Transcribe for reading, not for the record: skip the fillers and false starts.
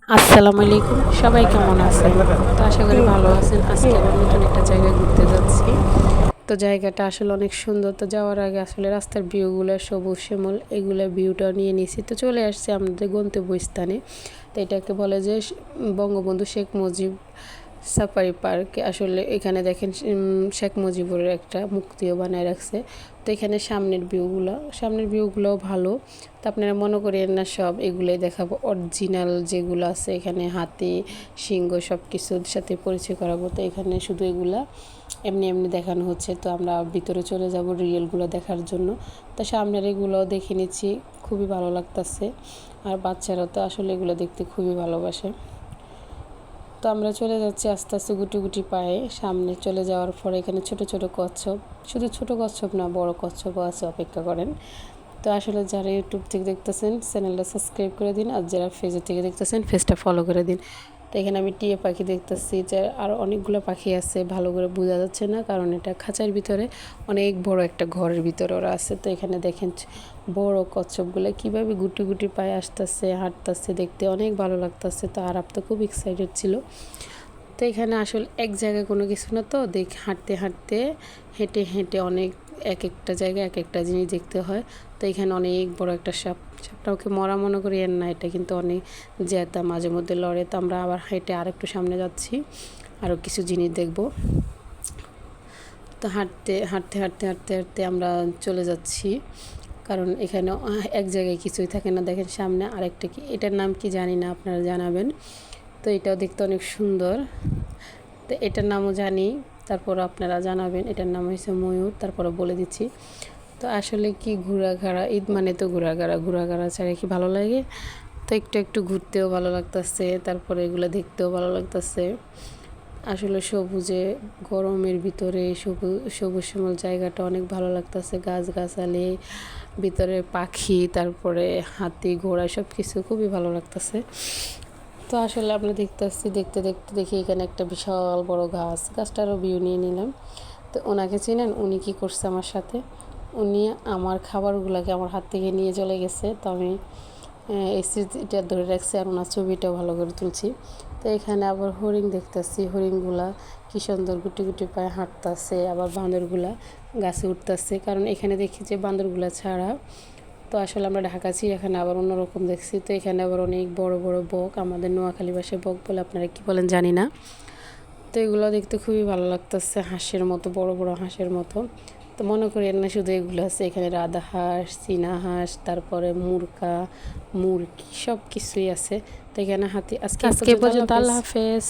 আসসালামু আলাইকুম, সবাই কেমন আছেন? তো আশা করি ভালো আছেন। আজকে আবার নতুন একটা জায়গায় ঘুরতে যাচ্ছি। তো জায়গাটা আসলে অনেক সুন্দর। তো যাওয়ার আগে আসলে রাস্তার ভিউগুলো সবুজ শ্যামল এগুলো ভিউটা নিয়ে নিয়েছি। তো চলে আসছি আমাদের গন্তব্যস্থানে। তো এটাকে বলে যে বঙ্গবন্ধু শেখ মুজিব সাফারি পার্ক। আসলে এখানে দেখেন শেখ মুজিবুরের একটা মূর্তিও বানায় রাখছে। তো এখানে সামনের ভিউগুলোও ভালো। তো আপনারা মনে করেন না সব এগুলোই দেখাবো, অরিজিনাল যেগুলো আছে এখানে হাতি সিংহ সব কিছুর সাথে পরিচয় করাবো। তো এখানে শুধু এগুলা এমনি এমনি দেখানো হচ্ছে। তো আমরা ভিতরে চলে যাব রিয়েলগুলো দেখার জন্য। তো সামনের এগুলোও দেখে নিচ্ছি, খুবই ভালো লাগতেছে। আর বাচ্চারা তো আসলে এগুলো দেখতে খুবই ভালোবাসে। তো আমরা চলে যাচ্ছি আস্তে আস্তে গুটি গুটি পায়ে। সামনে চলে যাওয়ার পরে এখানে ছোট ছোট কচ্ছপ, শুধু ছোট কচ্ছপ না বড় কচ্ছপও আছে, অপেক্ষা করেন। তো আসলে যারা ইউটিউব থেকে দেখতেছেন চ্যানেলটা সাবস্ক্রাইব করে দিন, আর যারা ফেসবুক থেকে দেখতেছেন ফেসটা ফলো করে দিন। তো এখানে আমি টিয়া পাখি দেখতেছি, যে আর অনেকগুলো পাখি আছে, ভালো করে বোঝা যাচ্ছে না কারণ এটা খাঁচার ভিতরে, অনেক বড় একটা ঘরের ভিতরে ওরা আছে। তো এখানে দেখেন বড় কচ্ছপগুলো কীভাবে গুটি গুটি পায়ে আসতেছে, হাঁটতেছে, দেখতে অনেক ভালো লাগতেছে। তো আর তো খুব এক্সাইটেড ছিল। তো এখানে আসলে এক জায়গায় কোনো কিছু না, তো হাঁটতে হাঁটতে হেঁটে হেঁটে অনেক এক একটা জায়গায় এক একটা জিনিস দেখতে হয়। তো এখানে অনেক বড় একটা সাপটা ওকে মরা মনে করি এর না, এটা কিন্তু অনেক জ্যাতা, মাঝে মধ্যে লড়ে। তো আমরা আবার হেঁটে আরেকটু সামনে যাচ্ছি, আরও কিছু জিনিস দেখব। তো হাঁটতে হাঁটতে হাঁটতে হাঁটতে হাঁটতে আমরা চলে যাচ্ছি, কারণ এখানে এক জায়গায় কিছুই থাকে না। দেখেন সামনে আরেকটা, কি এটার নাম কি জানি না, আপনারা জানাবেন। তো এটাও দেখতে অনেক সুন্দর। তো এটার নামও জানি, তারপর আপনারা জানাবেন। এটার নাম হয়েছে ময়ূর, তারপরে বলে দিচ্ছি। তো আসলে কি ঘোরাঘাড়া, ঈদ মানে তো ঘোরাঘাড়া ছাড়া কি ভালো লাগে? তো একটু একটু ঘুরতেও ভালো লাগতেছে, তারপরে এগুলো দেখতেও ভালো লাগতেছে। আসলে সবুজে গরমের ভিতরে সবুজ শ্যামল জায়গাটা অনেক ভালো লাগতেছে, গাছগাছালি, ভিতরে পাখি, তারপরে হাতি ঘোড়া সব কিছু খুবই ভালো লাগতেছে। তো আসলে আমরা দেখতে দেখতে দেখি এখানে একটা বিশাল বড় গাছটারও ভিউ নিয়ে নিলাম। তো ওনাকে চিনেন, উনি কী করছে আমার সাথে, উনি আমার খাবারগুলোকে আমার হাত থেকে নিয়ে চলে গেছে। তো আমি এই স্মৃতিটা ধরে রাখছি, আর ওনার ছবিটাও ভালো করে তুলছি। তো এখানে আবার হরিণ দেখতেছি, হরিণগুলা কী সুন্দর গুটি গুটি পায়ে হাঁটতেছে, আবার বাঁদরগুলা গাছে উঠতেছে, কারণ এখানে দেখি যে বাঁদরগুলা ছাড়া। তো আসলে আমরা ঢাকা চিড়িয়াখানা আবার অন্যরকম দেখছি। তো এখানে আবার অনেক বড় বড় বক, আমাদের নোয়াখালী ভাষায় বক বলে, আপনারা কী বলেন জানি না। তো এগুলো দেখতে খুবই ভালো লাগতেছে, হাঁসের মতো, বড় বড় হাঁসের মতো। তো মনে করি না শুধু এগুলো আছে, এখানে রাধা হাঁস, চীনা হাঁস, তারপরে মুরগি সব কিছুই আছে। তো এখানে হাতি। আজকে পর্যন্ত আল্লাহ হাফেজ।